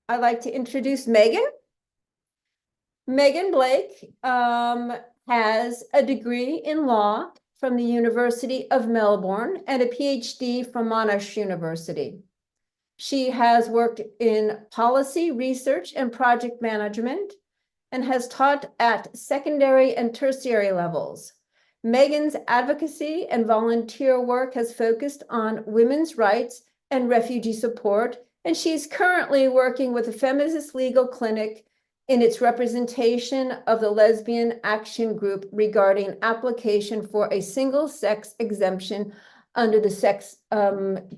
I'd like to introduce Megan. Megan Blake has a degree in law from the University of Melbourne and a PhD from Monash University. She has worked in policy, research, and project management and has taught at secondary and tertiary levels. Megan's advocacy and volunteer work has focused on women's rights and refugee support, and she's currently working with a feminist legal clinic in its representation of the Lesbian Action Group regarding application for a single-sex exemption under the Sex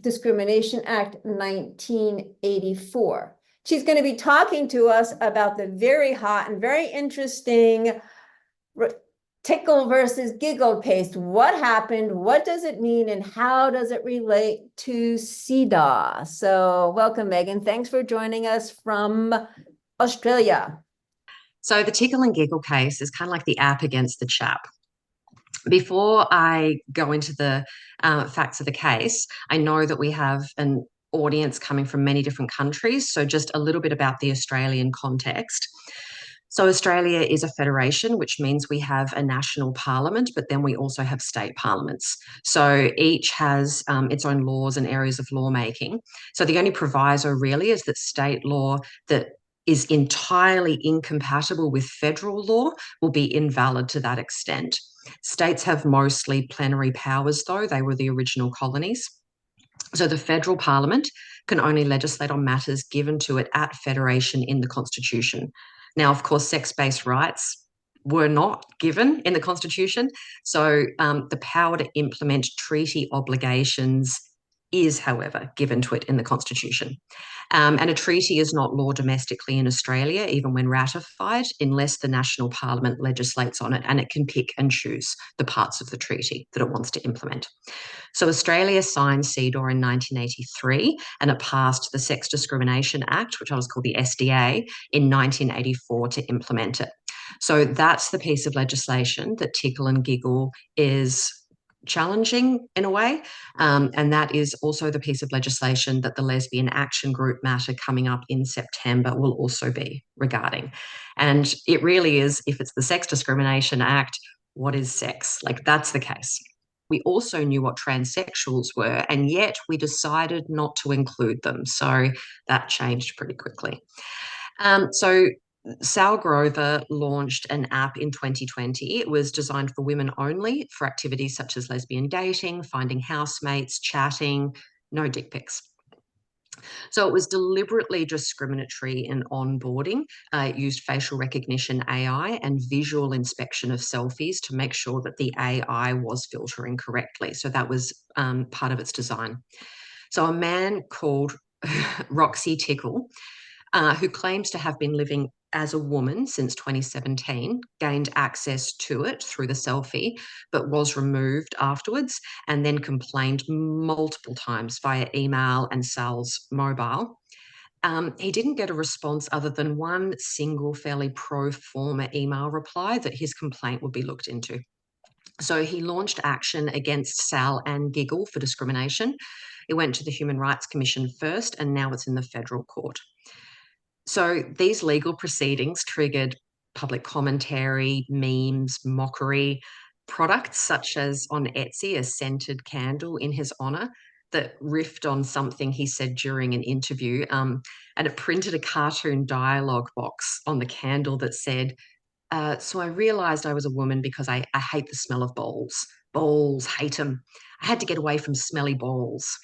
Discrimination Act 1984. She's going to be talking to us about the very hot and very interesting Tickle versus Giggle case. What happened? What does it mean? And how does it relate to CEDAW? So welcome, Megan. Thanks for joining us from Australia. So the Tickle and Giggle case is kind of like the app against the chap. Before I go into the facts of the case, I know that we have an audience coming from many different countries. So just a little bit about the Australian context. So Australia is a federation, which means we have a national parliament, but then we also have state parliaments. So each has its own laws and areas of lawmaking. So the only proviso really is that state law that is entirely incompatible with federal law will be invalid to that extent. States have mostly plenary powers, though. They were the original colonies. So the federal parliament can only legislate on matters given to it at federation in the Constitution. Now, of course, sex-based rights were not given in the Constitution. So the power to implement treaty obligations is, however, given to it in the Constitution. And a treaty is not law domestically in Australia, even when ratified, unless the national parliament legislates on it, and it can pick and choose the parts of the treaty that it wants to implement. So Australia signed CEDAW in 1983, and it passed the Sex Discrimination Act, which I was called the SDA, in 1984 to implement it. So that's the piece of legislation that Tickle and Giggle is challenging in a way. And that is also the piece of legislation that the Lesbian Action Group matter coming up in September will also be regarding. And it really is, if it's the Sex Discrimination Act, what is sex? Like, that's the case. We also knew what transsexuals were, and yet we decided not to include them. So that changed pretty quickly. So Sal Grover launched an app in 2020. It was designed for women only for activities such as lesbian dating, finding housemates, chatting, no dick pics. So it was deliberately discriminatory in onboarding. It used facial recognition AI and visual inspection of selfies to make sure that the AI was filtering correctly. So that was part of its design. So a man called Roxy Tickle, who claims to have been living as a woman since 2017, gained access to it through the selfie, but was removed afterwards and then complained multiple times via email and Sal's mobile. He didn't get a response other than one single fairly pro forma email reply that his complaint would be looked into. So he launched action against Sal and Giggle for discrimination. It went to the Human Rights Commission first, and now it's in the federal court. So these legal proceedings triggered public commentary, memes, mockery, products such as on Etsy, a scented candle in his honour that riffed on something he said during an interview. And it printed a cartoon dialogue box on the candle that said, so I realised I was a woman because I hate the smell of balls. Balls, hate them. I had to get away from smelly balls.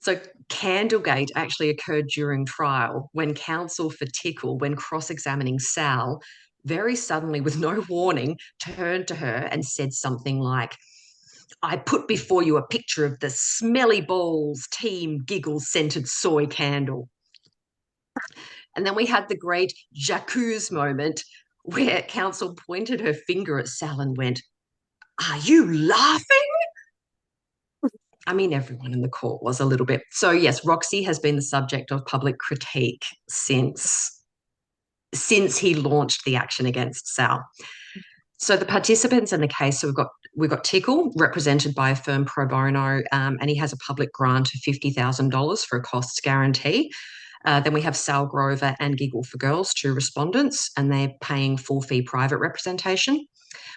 So Candlegate actually occurred during trial when counsel for Tickle, when cross-examining Sal, very suddenly, with no warning, turned to her and said something like, I put before you a picture of the smelly balls team Giggle scented soy candle. And then we had the great j'accuse moment where counsel pointed her finger at Sal and went, are you laughing? I mean, everyone in the court was a little bit. So yes, Roxy has been the subject of public critique since he launched the action against Sal. So the participants in the case, so we've got Tickle, represented by a firm pro bono, and he has a public grant of $50,000 for a costs guarantee. Then we have Sal Grover and Giggle for Girls, two respondents, and they're paying full fee private representation.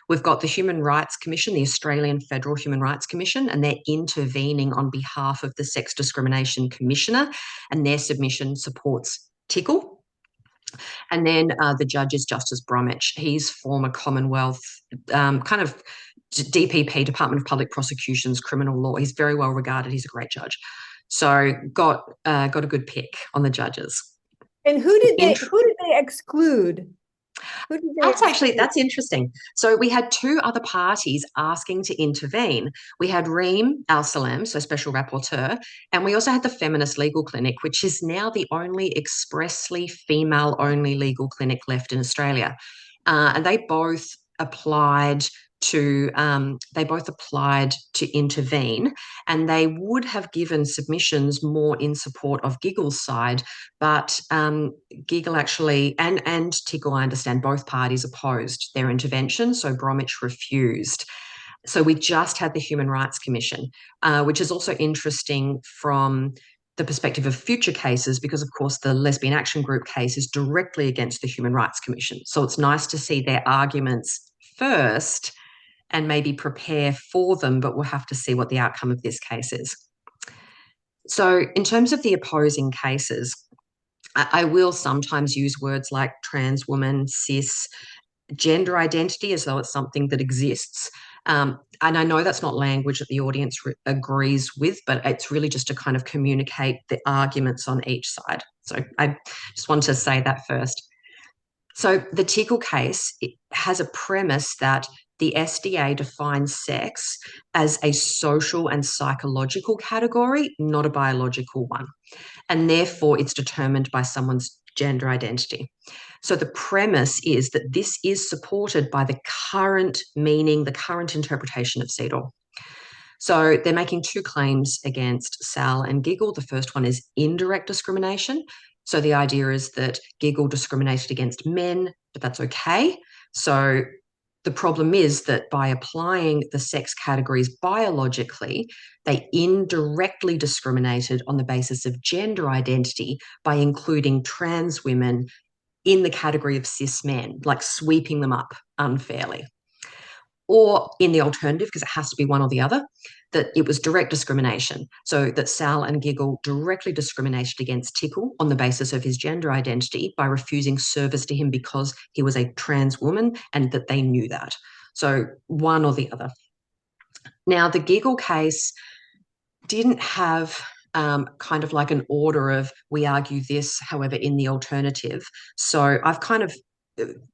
We've got the Human Rights Commission, the Australian Federal Human Rights Commission, and they're intervening on behalf of the Sex Discrimination Commissioner, and their submission supports Tickle. And then the judge is Justice Bromwich. He's former Commonwealth kind of DPP, Department of Public Prosecutions, criminal law. He's very well regarded. He's a great judge. So got a good pick on the judges. And who did they exclude? That's interesting. So we had two other parties asking to intervene. We had Reem Al Salem, so Special Rapporteur, and we also had the Feminist Legal Clinic, which is now the only expressly female-only legal clinic left in Australia. And they both applied to intervene, and they would have given submissions more in support of Giggle's side, but Giggle actually and Tickle, I understand, both parties opposed their intervention, so Bromwich refused. So we just had the Human Rights Commission, which is also interesting from the perspective of future cases, because of course the Lesbian Action Group case is directly against the Human Rights Commission. So it's nice to see their arguments first and maybe prepare for them, but we'll have to see what the outcome of this case is. So in terms of the opposing cases, I will sometimes use words like trans woman, cis, gender identity as though it's something that exists. And I know that's not language that the audience agrees with, but it's really just to kind of communicate the arguments on each side. So I just want to say that first. So the Tickle case, it has a premise that the SDA defines sex as a social and psychological category, not a biological one. And therefore, it's determined by someone's gender identity. So the premise is that this is supported by the current meaning, the current interpretation of CEDAW. So they're making two claims against Sal and Giggle. The first one is indirect discrimination. So the idea is that Giggle discriminated against men, but that's okay. So the problem is that by applying the sex categories biologically, they indirectly discriminated on the basis of gender identity by including trans women in the category of cis men, like sweeping them up unfairly. Or in the alternative, because it has to be one or the other, that it was direct discrimination. So that Sal and Giggle directly discriminated against Tickle on the basis of his gender identity by refusing service to him because he was a trans woman, and that they knew that. So one or the other. Now, the Giggle case didn't have kind of like an order of we argue this, however, in the alternative. So I've kind of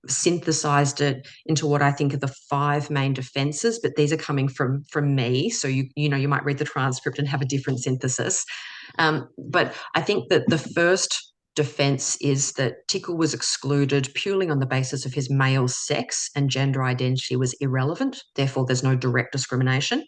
synthesized it into what I think are the five main defenses, but these are coming from me. So you might read the transcript and have a different synthesis. But I think that the first defense is that Tickle was excluded purely on the basis of his male sex and gender identity was irrelevant. Therefore, there's no direct discrimination.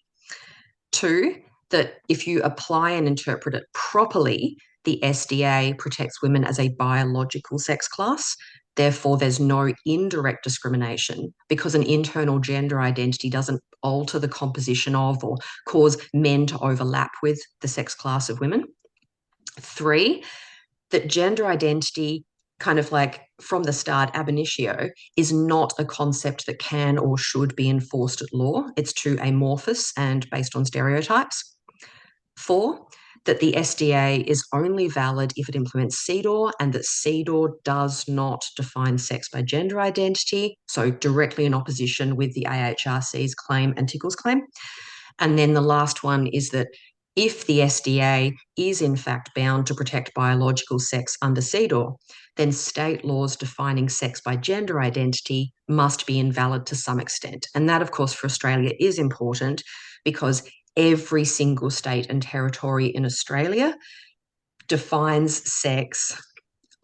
Two, that if you apply and interpret it properly, the SDA protects women as a biological sex class. Therefore, there's no indirect discrimination because an internal gender identity doesn't alter the composition of or cause men to overlap with the sex class of women. Three, that gender identity, kind of like from the start, ab initio, is not a concept that can or should be enforced at law. It's too amorphous and based on stereotypes. Four, that the SDA is only valid if it implements CEDAW, and that CEDAW does not define sex by gender identity, so directly in opposition with the AHRC's claim and Tickle's claim. And then the last one is that if the SDA is in fact bound to protect biological sex under CEDAW, then state laws defining sex by gender identity must be invalid to some extent. And that, of course, for Australia is important because every single state and territory in Australia defines sex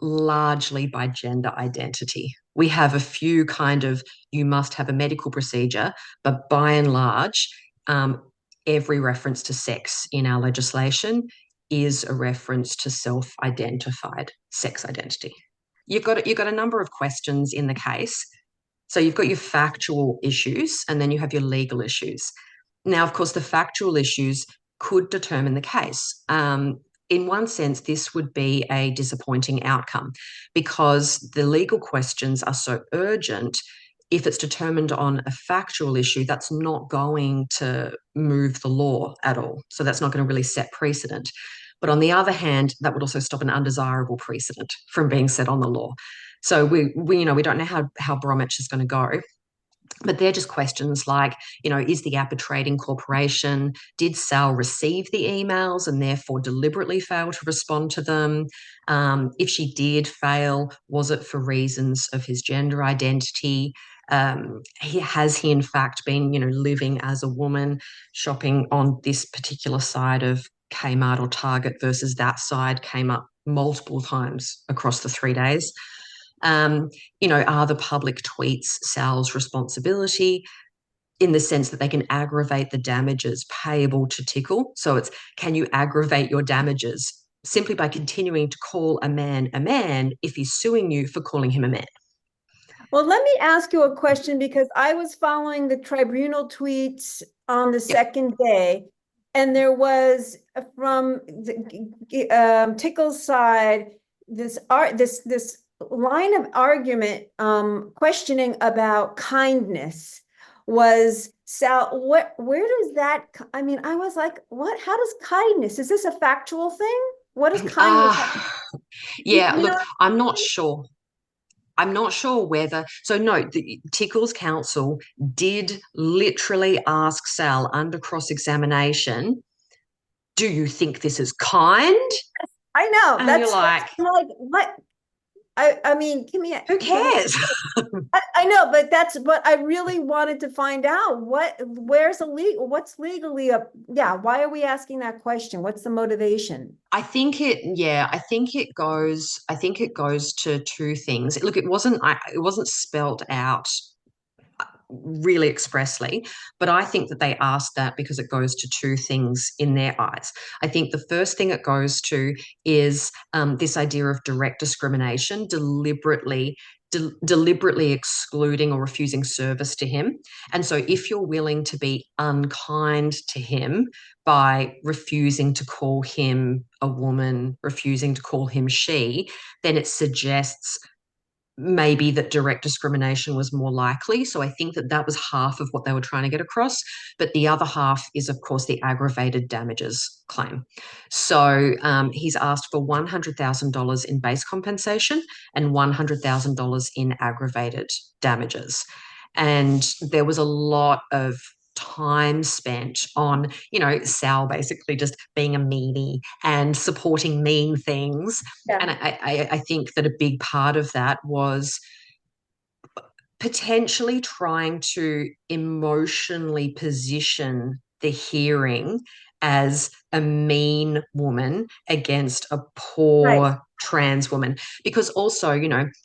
largely by gender identity. We have a few kind of, you must have a medical procedure, but by and large, every reference to sex in our legislation is a reference to self-identified sex identity. You've got a number of questions in the case. So you've got your factual issues and then you have your legal issues. Now, of course, the factual issues could determine the case. in one sense, this would be a disappointing outcome because the legal questions are so urgent. If it's determined on a factual issue, that's not going to move the law at all. So that's not going to really set precedent. But on the other hand, that would also stop an undesirable precedent from being set on the law. So we don't know how Bromwich is going to go. But they're just questions like, is the app a trading corporation? Did Sal receive the emails and therefore deliberately fail to respond to them? If she did fail, was it for reasons of his gender identity? Has he in fact been, living as a woman, shopping on this particular side of Kmart or Target versus that side came up multiple times across the 3 days? Are the public tweets Sal's responsibility in the sense that they can aggravate the damages payable to Tickle? So it's, can you aggravate your damages simply by continuing to call a man if he's suing you for calling him a man? Well, let me ask you a question because I was following the tribunal tweets on the second day, and there was from Tickle's side this line of argument questioning about kindness was Sal. Where does that? I mean, I was like, what? How does kindness? Is this a factual thing? What does kindness? Yeah, You look, know, I'm not sure. I'm not sure whether, so no, the Tickle's counsel did literally ask Sal under cross-examination, do you think this is kind? I know And you're that's like, like what I mean, give me who the cares? I know, but that's what I really wanted to find out. Where's the legal, what's legally up? Yeah, why are we asking that question? What's the motivation? I think it goes to two things. Look, it wasn't spelled out really expressly, but I think that they asked that because it goes to two things in their eyes. I think the first thing it goes to is this idea of direct discrimination, deliberately excluding or refusing service to him. And so if you're willing to be unkind to him by refusing to call him a woman, refusing to call him she, then it suggests maybe that direct discrimination was more likely. So I think that that was half of what they were trying to get across. But the other half is, of course, the aggravated damages claim. So he's asked for $100,000 in base compensation and $100,000 in aggravated damages. And there was a lot of time spent on, Sal basically just being a meanie and supporting mean things. Yeah. And I think that a big part of that was potentially trying to emotionally position the hearing as a mean woman against a poor Right. trans woman, because also,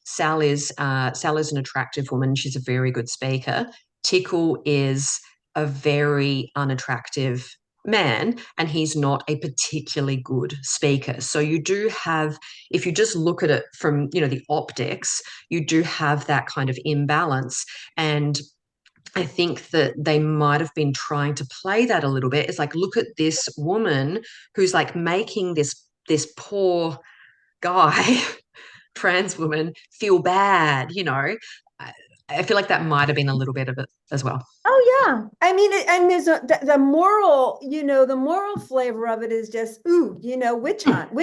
Sal is an attractive woman. She's a very good speaker. Tickle is a very unattractive man, and he's not a particularly good speaker. So you do have, if you just look at it from, the optics, you do have that kind of imbalance. And I think that they might have been trying to play that a little bit. It's like, look at this woman who's like making this poor guy, trans woman, feel bad, I feel like that might have been a little bit of it as well. Oh yeah. I mean, and there's the moral, the moral flavor of it is just, ooh, witch hunt, I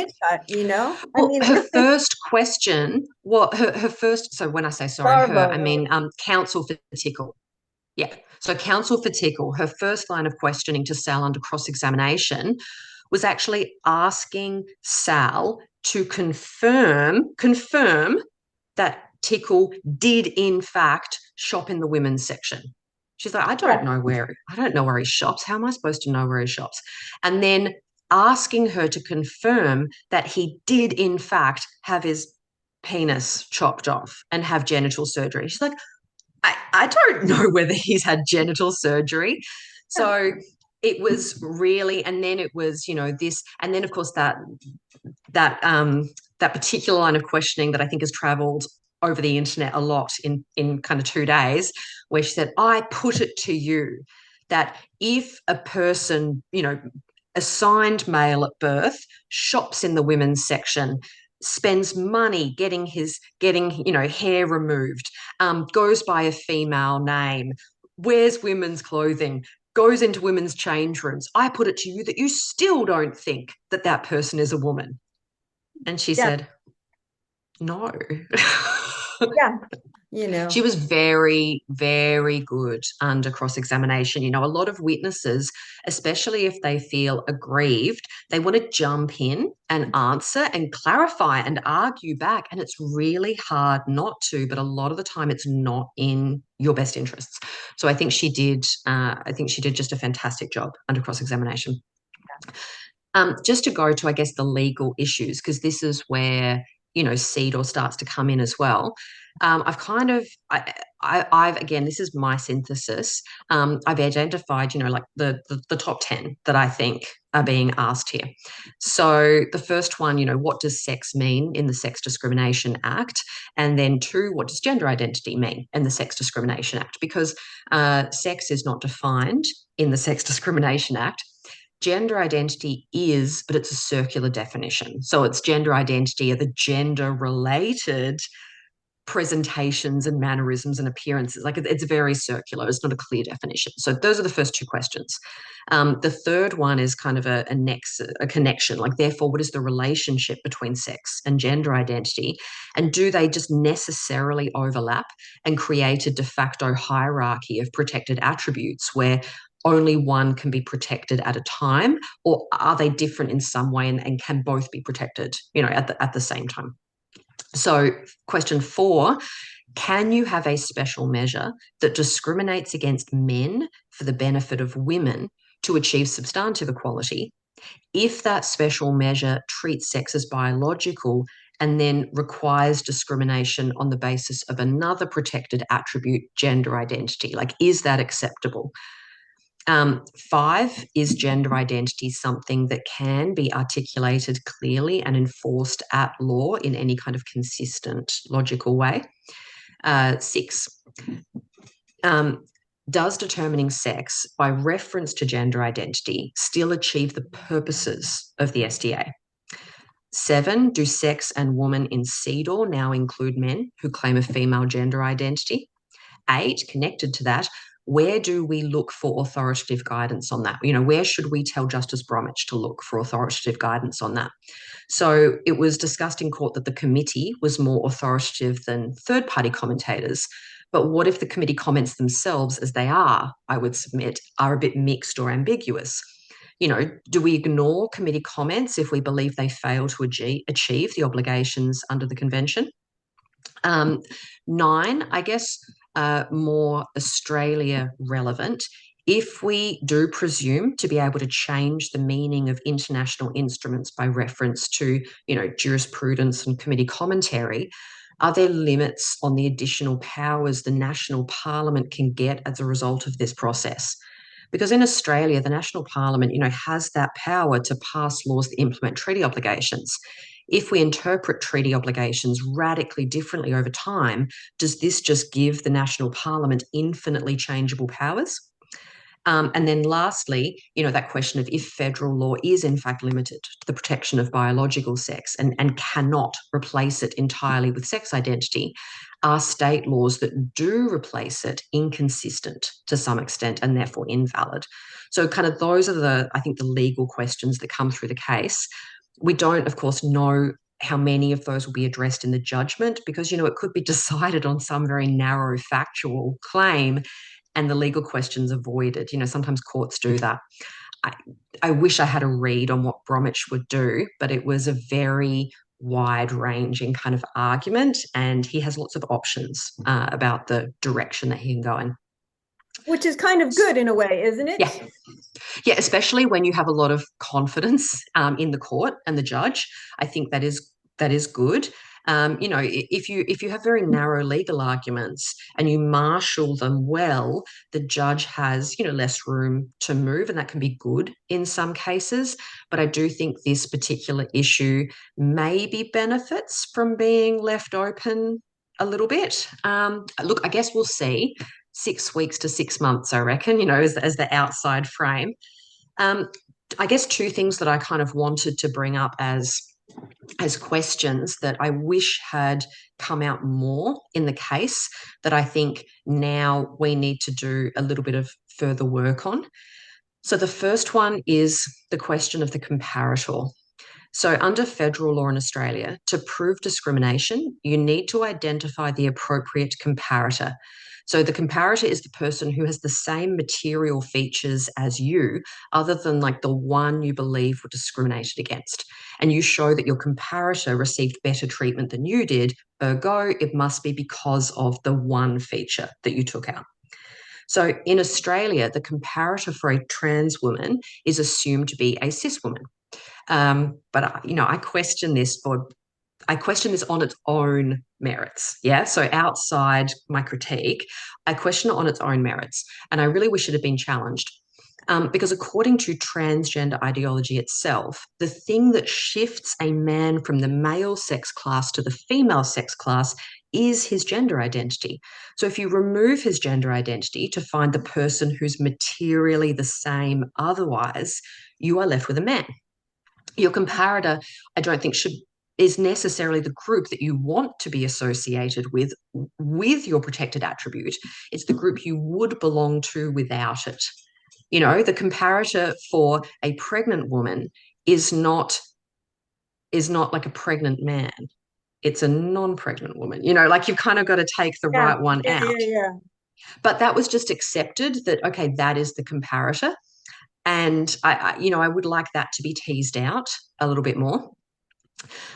Well, mean, her first question, her first, so when I say sorry, her, I Barbo. mean counsel for Tickle. Yeah. So counsel for Tickle, her first line of questioning to Sal under cross-examination was actually asking Sal to confirm that Tickle did in fact shop in the women's section. She's like, I don't know where he shops. How am I supposed to know where he shops? And then asking her to confirm that he did in fact have his penis chopped off and have genital surgery. She's like, I don't know whether he's had genital surgery. So it was really, and then it was, this, and then of course that particular line of questioning that I think has traveled over the internet a lot in kind of 2 days, where she said, I put it to you that if a person, assigned male at birth, shops in the women's section, spends money getting hair removed, goes by a female name, wears women's clothing, goes into women's change rooms. I put it to you that you still don't think that that person is a woman. And she Yeah, said, no. yeah, She was very, very good under cross examination. A lot of witnesses, especially if they feel aggrieved, they want to jump in and answer and clarify and argue back. And it's really hard not to, but a lot of the time it's not in your best interests. So I think she did. I think she did just a fantastic job under cross examination. Just to go to, I guess, the legal issues, because this is where, CEDAW starts to come in as well. I've kind of, I've again, this is my synthesis. I've identified, like the top 10 that I think are being asked here. So the first one, what does sex mean in the Sex Discrimination Act? And then two, what does gender identity mean in the Sex Discrimination Act? Because sex is not defined in the Sex Discrimination Act. Gender identity is, but it's a circular definition. So it's gender identity are the gender related presentations and mannerisms and appearances. Like it's very circular. It's not a clear definition. So those are the first two questions. The third one is kind of a connection. Like, therefore, what is the relationship between sex and gender identity? And do they just necessarily overlap and create a de facto hierarchy of protected attributes where only one can be protected at a time, or are they different in some way and can both be protected, at the same time? So question 4, can you have a special measure that discriminates against men for the benefit of women to achieve substantive equality if that special measure treats sex as biological and then requires discrimination on the basis of another protected attribute, gender identity? Like, is that acceptable? 5, is gender identity something that can be articulated clearly and enforced at law in any kind of consistent, logical way? 6, does determining sex by reference to gender identity still achieve the purposes of the SDA? 7, do sex and woman in CEDAW now include men who claim a female gender identity? 8, connected to that, where do we look for authoritative guidance on that? Where should we tell Justice Bromwich to look for authoritative guidance on that? So it was discussed in court that the committee was more authoritative than third-party commentators. But what if the committee comments themselves, as they are, I would submit, are a bit mixed or ambiguous? Do we ignore committee comments if we believe they fail to achieve the obligations under the convention? 9, I guess, more Australia relevant. If we do presume to be able to change the meaning of international instruments by reference to, jurisprudence and committee commentary, are there limits on the additional powers the National Parliament can get as a result of this process? Because in Australia, the National Parliament, has that power to pass laws that implement treaty obligations. If we interpret treaty obligations radically differently over time, does this just give the National Parliament infinitely changeable powers? And then lastly, that question of if federal law is in fact limited to the protection of biological sex and cannot replace it entirely with sex identity, are state laws that do replace it inconsistent to some extent and therefore invalid? So kind of those are I think the legal questions that come through the case. We don't, of course, know how many of those will be addressed in the judgment because, it could be decided on some very narrow factual claim and the legal questions avoided. Sometimes courts do that. I wish I had a read on what Bromwich would do, but it was a very wide-ranging kind of argument, and he has lots of options about the direction that he can go in. Which is kind of good in a way, isn't it? Yeah. Yeah, especially when you have a lot of confidence in the court and the judge. I think that is good. If you have very narrow legal arguments and you marshal them well, the judge has, less room to move, and that can be good in some cases. But I do think this particular issue maybe benefits from being left open a little bit. Look, I guess we'll see. 6 weeks to 6 months, I reckon, as the outside frame. I guess two things that I kind of wanted to bring up as questions that I wish had come out more in the case, that I think now we need to do a little bit of further work on. So the first one is the question of the comparator. So under federal law in Australia, to prove discrimination, you need to identify the appropriate comparator. So the comparator is the person who has the same material features as you, other than like the one you believe were discriminated against. And you show that your comparator received better treatment than you did, ergo, it must be because of the one feature that you took out. So in Australia, the comparator for a trans woman is assumed to be a cis woman. But I question this on its own merits. Yeah. So outside my critique, I question it on its own merits. And I really wish it had been challenged. Because according to transgender ideology itself, the thing that shifts a man from the male sex class to the female sex class is his gender identity. So if you remove his gender identity to find the person who's materially the same otherwise, you are left with a man. Your comparator, I don't think is necessarily the group that you want to be associated with your protected attribute. It's the group you would belong to without it. You know, the comparator for a pregnant woman is not like a pregnant man. It's a non-pregnant woman. You know, like you've kind of got to take the Yeah, right one yeah, out. yeah. But that was just accepted that, okay, that is the comparator. And I would like that to be teased out a little bit more.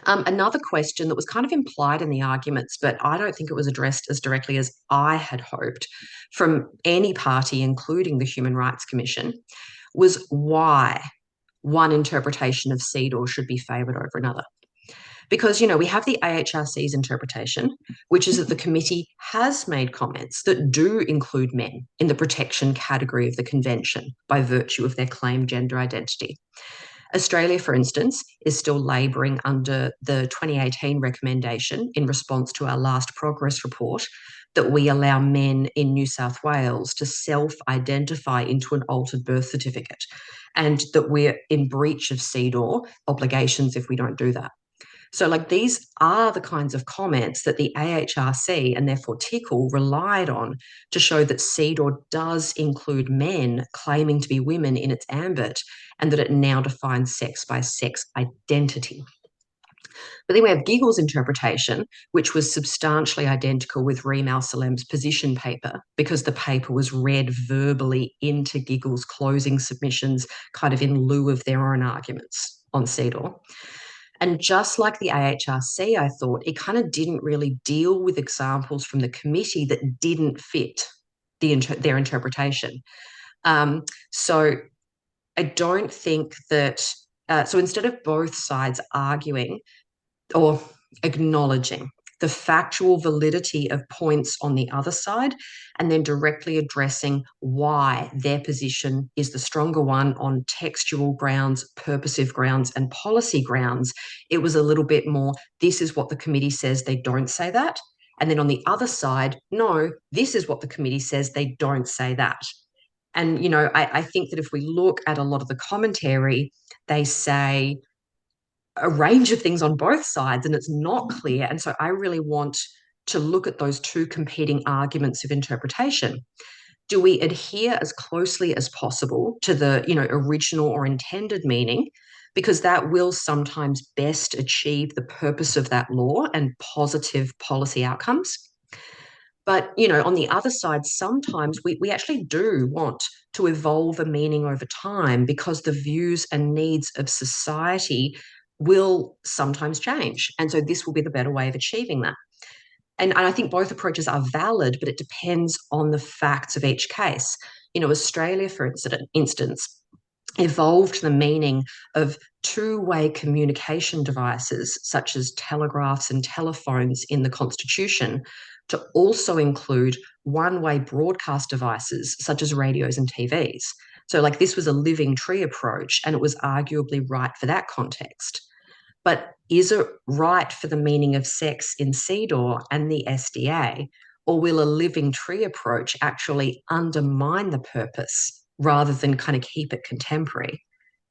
Another question that was kind of implied in the arguments, but I don't think it was addressed as directly as I had hoped from any party, including the Human Rights Commission, was why one interpretation of CEDAW should be favoured over another. Because, we have the AHRC's interpretation, which is that the committee has made comments that do include men in the protection category of the convention by virtue of their claimed gender identity. Australia, for instance, is still labouring under the 2018 recommendation in response to our last progress report that we allow men in New South Wales to self-identify into an altered birth certificate, and that we're in breach of CEDAW obligations if we don't do that. So, like, these are the kinds of comments that the AHRC and therefore Tickle relied on to show that CEDAW does include men claiming to be women in its ambit, and that it now defines sex by sex identity. But then we have Giggle's interpretation, which was substantially identical with Reem Al-Salem's position paper, because the paper was read verbally into Giggle's closing submissions, kind of in lieu of their own arguments on CEDAW. And just like the AHRC, I thought it kind of didn't really deal with examples from the committee that didn't fit their interpretation. So I don't think that, so instead of both sides arguing or acknowledging the factual validity of points on the other side, and then directly addressing why their position is the stronger one on textual grounds, purposive grounds, and policy grounds, it was a little bit more, this is what the committee says, they don't say that. And then on the other side, no, this is what the committee says, they don't say that. And, I think that if we look at a lot of the commentary, they say a range of things on both sides and it's not clear. And so I really want to look at those two competing arguments of interpretation. Do we adhere as closely as possible to the, original or intended meaning? Because that will sometimes best achieve the purpose of that law and positive policy outcomes. But, on the other side, sometimes we actually do want to evolve a meaning over time because the views and needs of society will sometimes change. And so this will be the better way of achieving that. And I think both approaches are valid, but it depends on the facts of each case. Australia, for instance, evolved the meaning of two-way communication devices, such as telegraphs and telephones in the Constitution, to also include one-way broadcast devices, such as radios and TVs. So, this was a living tree approach, and it was arguably right for that context. But is it right for the meaning of sex in CEDAW and the SDA, or will a living tree approach actually undermine the purpose rather than kind of keep it contemporary?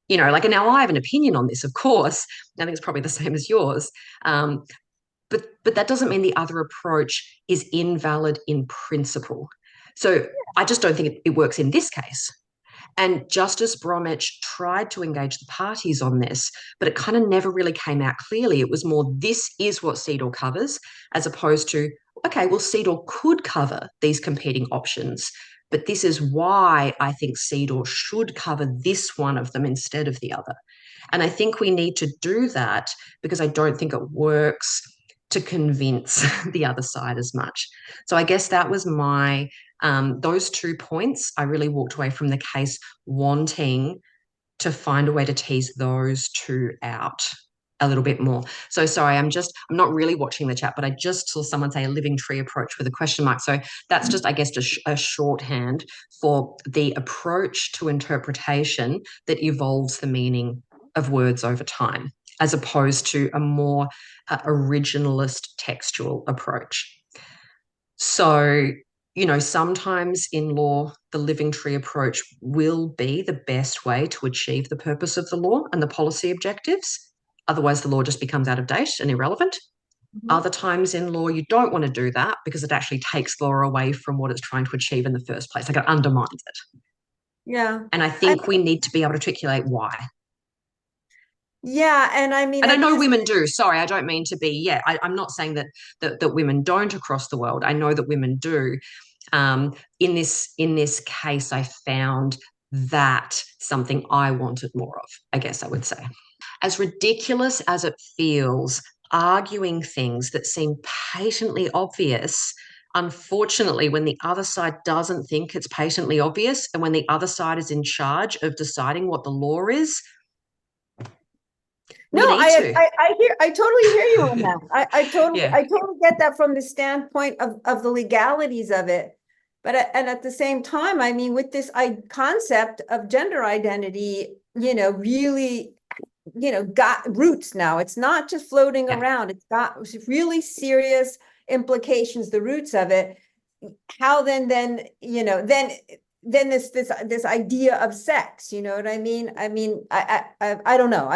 like, and now I have an opinion on this, of course. I think it's probably the same as yours. But that doesn't mean the other approach is invalid in principle. So I just don't think it works in this case. And Justice Bromwich tried to engage the parties on this, but it kind of never really came out clearly. It was more, this is what CEDAW covers, as opposed to, okay, well, CEDAW could cover these competing options, but this is why I think CEDAW should cover this one of them instead of the other. And I think we need to do that because I don't think it works to convince the other side as much. So I guess that was those 2 points. I really walked away from the case wanting to find a way to tease those 2 out a little bit more. So sorry, I'm not really watching the chat, but I just saw someone say a living tree approach with a question mark. So that's just, I guess, a shorthand for the approach to interpretation that evolves the meaning of words over time, as opposed to a more originalist textual approach. So, sometimes in law, the living tree approach will be the best way to achieve the purpose of the law and the policy objectives. Otherwise, the law just becomes out of date and irrelevant. Mhm. Other times in law, you don't want to do that because it actually takes law away from what it's trying to achieve in the first place. Like, it undermines it. Yeah. And I think we need to be able to articulate why. Yeah, and I mean, And I at know this, women do. Sorry, I don't mean to be. Yeah, I'm not saying that women don't across the world. I know that women do. In this case, I found that something I wanted more of, I guess I would say. As ridiculous as it feels, arguing things that seem patently obvious, unfortunately, when the other side doesn't think it's patently obvious, and when the other side is in charge of deciding what the law is, no, we need to. I totally hear you on that. Yeah. I totally get that from the standpoint of the legalities of it. But and at the same time, I mean, with this concept of gender identity, really, got roots now. It's not just floating Yeah. around. It's got really serious implications, the roots of it. How then this idea of sex, you know what I mean? I don't know.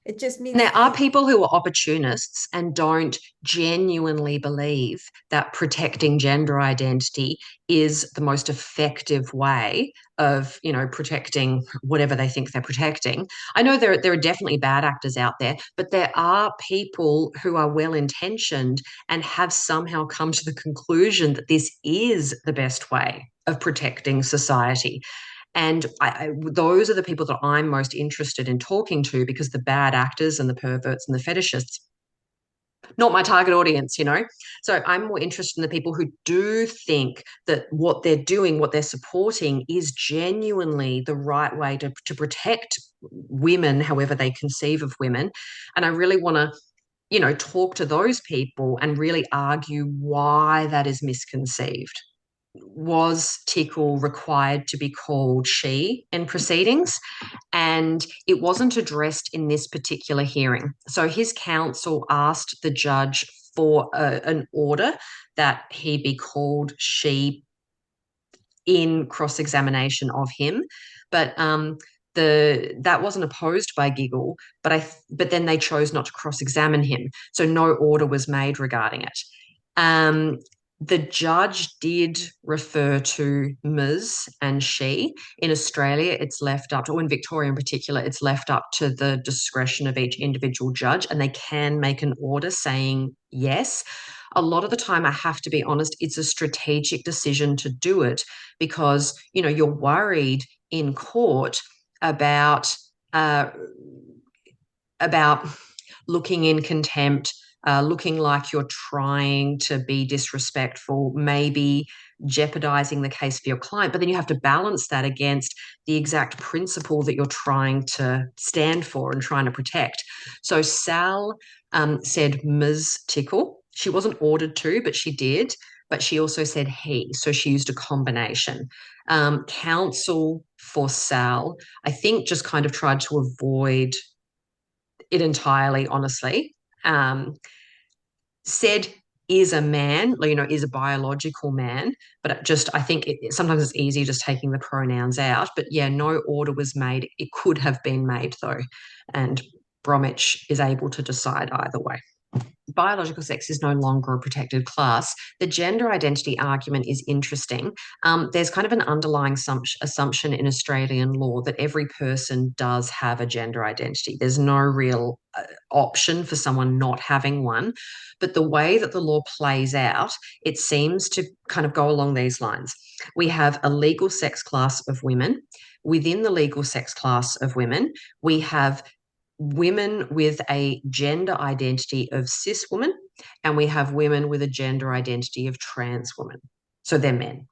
It just means There are people who are opportunists and don't genuinely believe that protecting gender identity is the most effective way of, protecting whatever they think they're protecting. I know there are definitely bad actors out there, but there are people who are well intentioned and have somehow come to the conclusion that this is the best way of protecting society. And those are the people that I'm most interested in talking to, because the bad actors and the perverts and the fetishists, not my target audience. So I'm more interested in the people who do think that what they're doing, what they're supporting, is genuinely the right way to protect women, however they conceive of women. And I really want to, talk to those people and really argue why that is misconceived. Was Tickle required to be called she in proceedings? And it wasn't addressed in this particular hearing. So his counsel asked the judge for an order that he be called she in cross-examination of him. But that wasn't opposed by Giggle, but then they chose not to cross-examine him. So no order was made regarding it. The judge did refer to Ms. and she. In Australia, it's left up to, or in Victoria in particular, it's left up to the discretion of each individual judge, and they can make an order saying yes. A lot of the time, I have to be honest, it's a strategic decision to do it because, you're worried in court about uh, about looking in contempt, looking like you're trying to be disrespectful, maybe jeopardizing the case for your client. But then you have to balance that against the exact principle that you're trying to stand for and trying to protect. So Sal said Ms. Tickle. She wasn't ordered to, but she did. But she also said he. So she used a combination. Counsel for Sal, I think, just kind of tried to avoid it entirely, honestly. Said is a man, is a biological man, but I think sometimes it's easy just taking the pronouns out. But yeah, no order was made. It could have been made though, and Bromwich is able to decide either way. Biological sex is no longer a protected class. The gender identity argument is interesting. There's kind of an underlying assumption in Australian law that every person does have a gender identity. There's no real option for someone not having one. But the way that the law plays out, it seems to kind of go along these lines. We have a legal sex class of women. Within the legal sex class of women, we have women with a gender identity of cis woman, and we have women with a gender identity of trans woman. So they're men.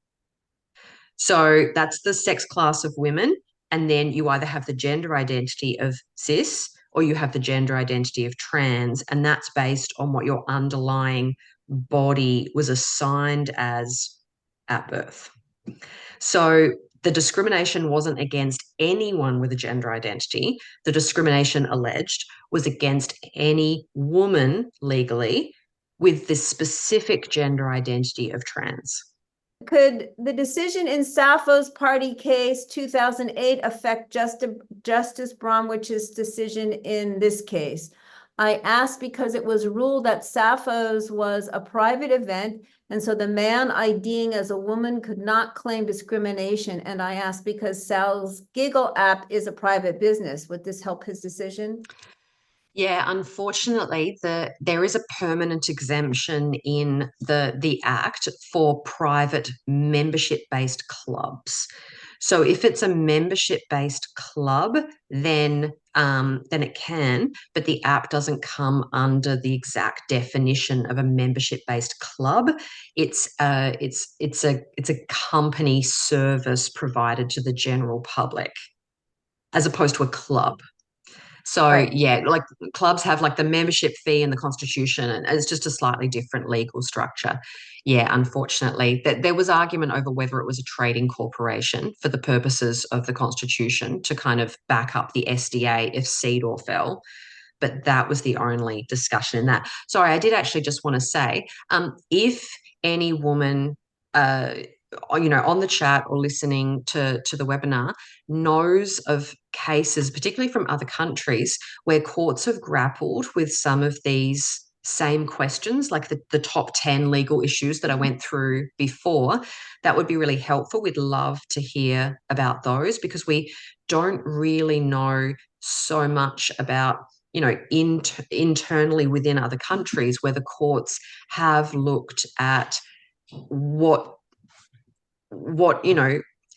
So that's the sex class of women. And then you either have the gender identity of cis or you have the gender identity of trans. And that's based on what your underlying body was assigned as at birth. So the discrimination wasn't against anyone with a gender identity. The discrimination alleged was against any woman legally with this specific gender identity of trans. Could the decision in Sappho's party case 2008 affect Justice Bromwich's decision in this case? I asked because it was ruled that Sappho's was a private event, and so the man IDing as a woman could not claim discrimination. And I asked because Sal's Giggle app is a private business. Would this help his decision? Yeah, unfortunately, there is a permanent exemption in the Act for private membership-based clubs. So if it's a membership-based club, then it can, but the app doesn't come under the exact definition of a membership-based club. It's a company service provided to the general public, as opposed to a club. So Right. yeah, like clubs have like the membership fee in the constitution, and it's just a slightly different legal structure. Yeah, unfortunately, that there was argument over whether it was a trading corporation for the purposes of the constitution to kind of back up the SDA if CEDAW fell. But that was the only discussion in that. Sorry, I did actually just want to say, if any woman on the chat or listening to the webinar knows of cases, particularly from other countries, where courts have grappled with some of these same questions, like the top 10 legal issues that I went through before, that would be really helpful. We'd love to hear about those because we don't really know so much about internally within other countries where the courts have looked at what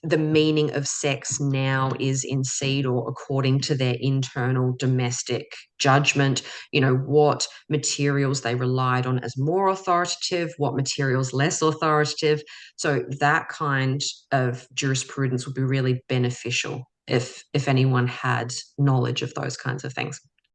the meaning of sex now is in CEDAW according to their internal domestic judgment, what materials they relied on as more authoritative, what materials less authoritative. So that kind of jurisprudence would be really beneficial if anyone had knowledge of those kinds of things.